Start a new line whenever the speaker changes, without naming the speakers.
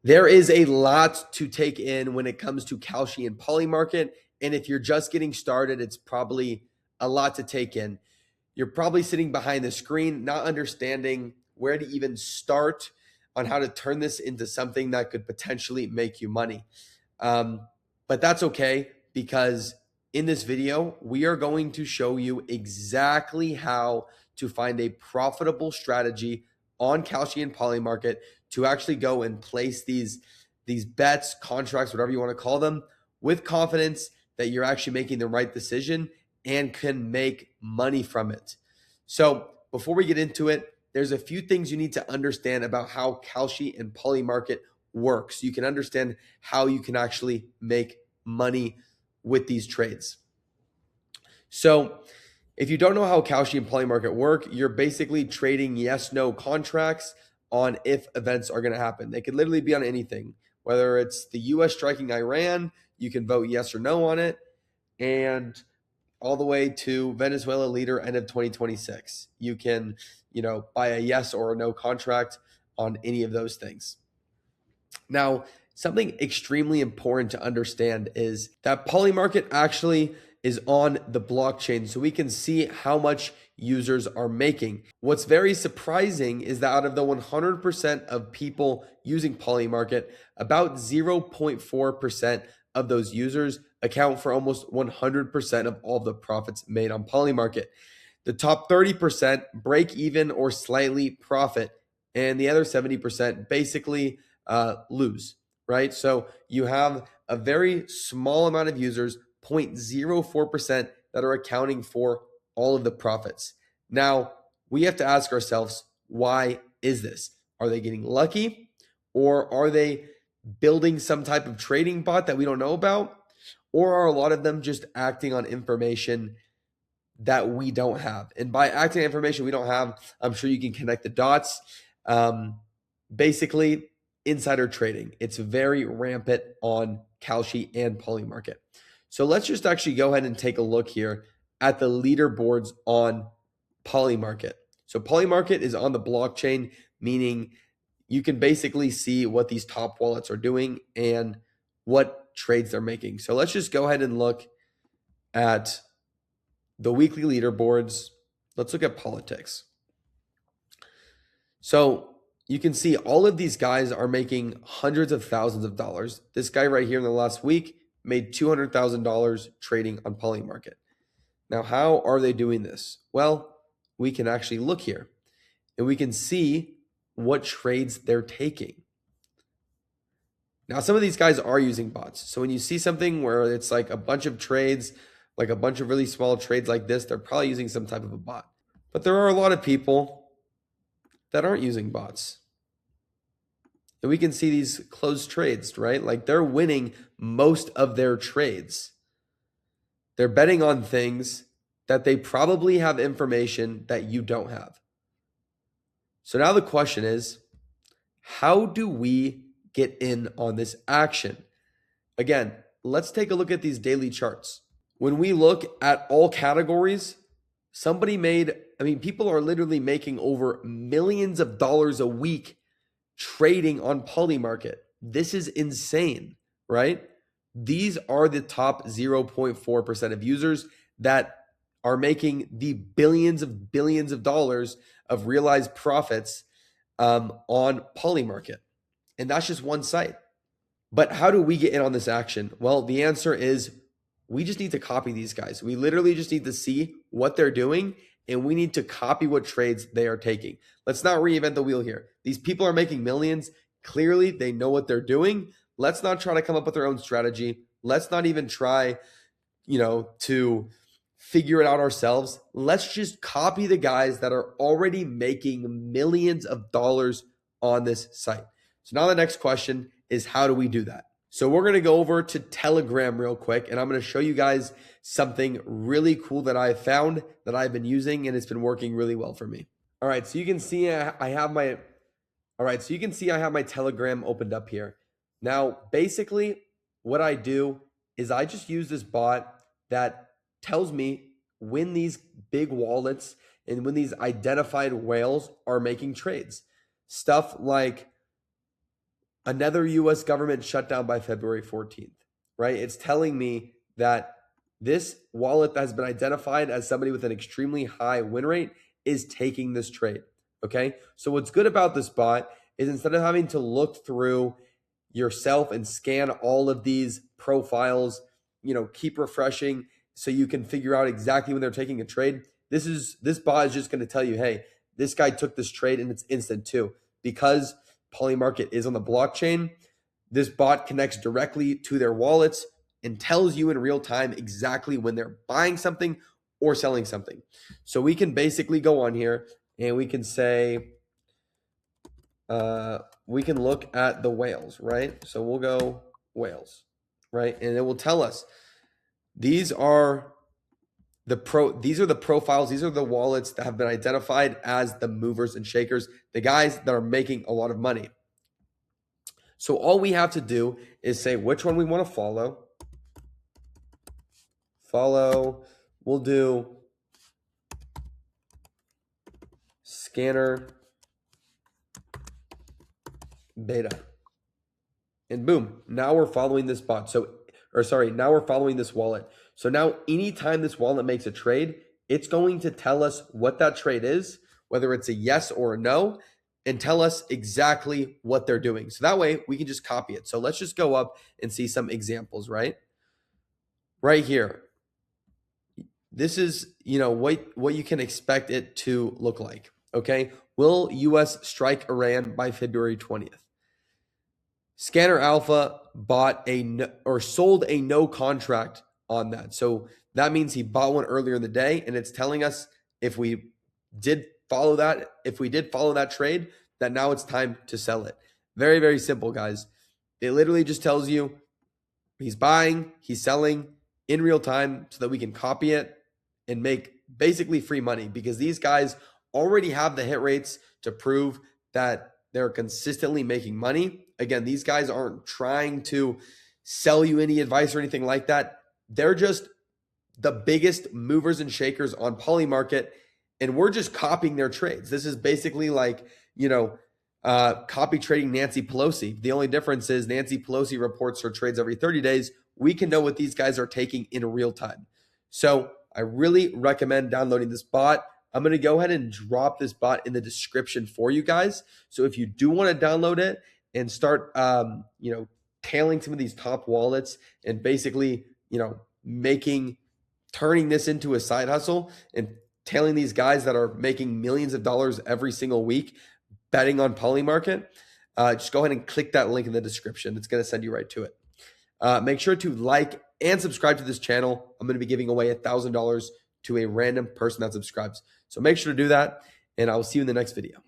There is a lot to take in when it comes to Kalshi and Polymarket. And if you're just getting started, it's probably a lot to take in. You're probably sitting behind the screen, not understanding where to even start on how to turn this into something that could potentially make you money. But that's okay, because in this video, we are going to show you exactly how to find a profitable strategy on Kalshi and Polymarket to actually go and place these bets, contracts, whatever you want to call them, with confidence that you're actually making the right decision and can make money from it. So before we get into it, there's a few things you need to understand about how Kalshi and Polymarket works. You can understand how you can actually make money with these trades. So if you don't know how Kalshi and Polymarket work, you're basically trading yes/no contracts on if events are going to happen. They could literally be on anything, whether it's the US striking Iran, you can vote yes or no on it, and all the way to Venezuela leader end of 2026. You can, buy a yes or a no contract on any of those things. Now, something extremely important to understand is that Polymarket actually is on the blockchain, so we can see how much users are making. What's very surprising is that out of the 100% of people using Polymarket, about 0.4% of those users account for almost 100% of all the profits made on Polymarket. The top 30% break even or slightly profit, and the other 70% basically lose, right? So you have a very small amount of users, 0.04%, that are accounting for all of the profits. Now, we have to ask ourselves, why is this? Are they getting lucky, or are they building some type of trading bot that we don't know about? Or are a lot of them just acting on information that we don't have? And by acting on information we don't have, I'm sure you can connect the dots. Basically, insider trading. It's very rampant on Kalshi and Polymarket. So let's just actually go ahead and take a look here at the leaderboards on Polymarket. So Polymarket is on the blockchain, meaning you can basically see what these top wallets are doing and what trades they're making. So let's just go ahead and look at the weekly leaderboards. Let's look at politics. So you can see all of these guys are making hundreds of thousands of dollars. This guy right here in the last week made $200,000 trading on Polymarket. Now, how are they doing this? Well, we can actually look here and we can see what trades they're taking. Now, some of these guys are using bots. So when you see something where it's like a bunch of trades, like a bunch of really small trades like this, they're probably using some type of a bot. But there are a lot of people that aren't using bots. And we can see these closed trades, right? Like they're winning most of their trades. They're betting on things that they probably have information that you don't have. So now the question is, how do we get in on this action? Again, let's take a look at these daily charts. When we look at all categories, people are literally making over millions of dollars a week trading on Polymarket. This is insane, right? These are the top 0.4% of users that are making the billions of dollars of realized profits on Polymarket. And that's just one site. But how do we get in on this action? Well, the answer is we just need to copy these guys. We literally just need to see what they're doing, and we need to copy what trades they are taking. Let's not reinvent the wheel here. These people are making millions. Clearly, they know what they're doing. Let's not try to come up with our own strategy. Let's not even try, to figure it out ourselves. Let's just copy the guys that are already making millions of dollars on this site. So now the next question is, how do we do that? So we're going to go over to Telegram real quick, and I'm going to show you guys something really cool that I found that I've been using, and it's been working really well for me. All right, so you can see I have my Telegram opened up here. Now, basically what I do is I just use this bot that tells me when these big wallets and when these identified whales are making trades. Stuff like another US government shutdown by February 14th, right? It's telling me that this wallet that has been identified as somebody with an extremely high win rate is taking this trade. Okay. So what's good about this bot is instead of having to look through yourself and scan all of these profiles, keep refreshing so you can figure out exactly when they're taking a trade. This bot is just going to tell you, hey, this guy took this trade and it's instant too. Because Polymarket is on the blockchain, this bot connects directly to their wallets and tells you in real time exactly when they're buying something or selling something. So we can basically go on here and we can say, we can look at the whales, right? So we'll go whales, right? And it will tell us these are the profiles, these are the wallets that have been identified as the movers and shakers, the guys that are making a lot of money. So all we have to do is say which one we want to follow. We'll do scanner beta. And boom, now we're following this bot. Now we're following this wallet. So now anytime this wallet makes a trade, it's going to tell us what that trade is, whether it's a yes or a no, and tell us exactly what they're doing. So that way we can just copy it. So let's just go up and see some examples, right? Right here. This is, what you can expect it to look like, okay? Will US strike Iran by February 20th? Scanner Alpha sold a no contract on that. So that means he bought one earlier in the day, and it's telling us if we did follow that trade, that now it's time to sell it. Very, very simple, guys. It literally just tells you he's buying, he's selling in real time so that we can copy it and make basically free money, because these guys already have the hit rates to prove that they're consistently making money. Again, these guys aren't trying to sell you any advice or anything like that. They're just the biggest movers and shakers on Polymarket, and we're just copying their trades. This is basically like, copy trading Nancy Pelosi. The only difference is Nancy Pelosi reports her trades every 30 days. We can know what these guys are taking in real time. So I really recommend downloading this bot. I'm going to go ahead and drop this bot in the description for you guys. So if you do want to download it and start, tailing some of these top wallets and basically, turning this into a side hustle and tailing these guys that are making millions of dollars every single week betting on Polymarket, just go ahead and click that link in the description. It's going to send you right to it. Make sure to like and subscribe to this channel. I'm going to be giving away $1,000 to a random person that subscribes. So make sure to do that, and I will see you in the next video.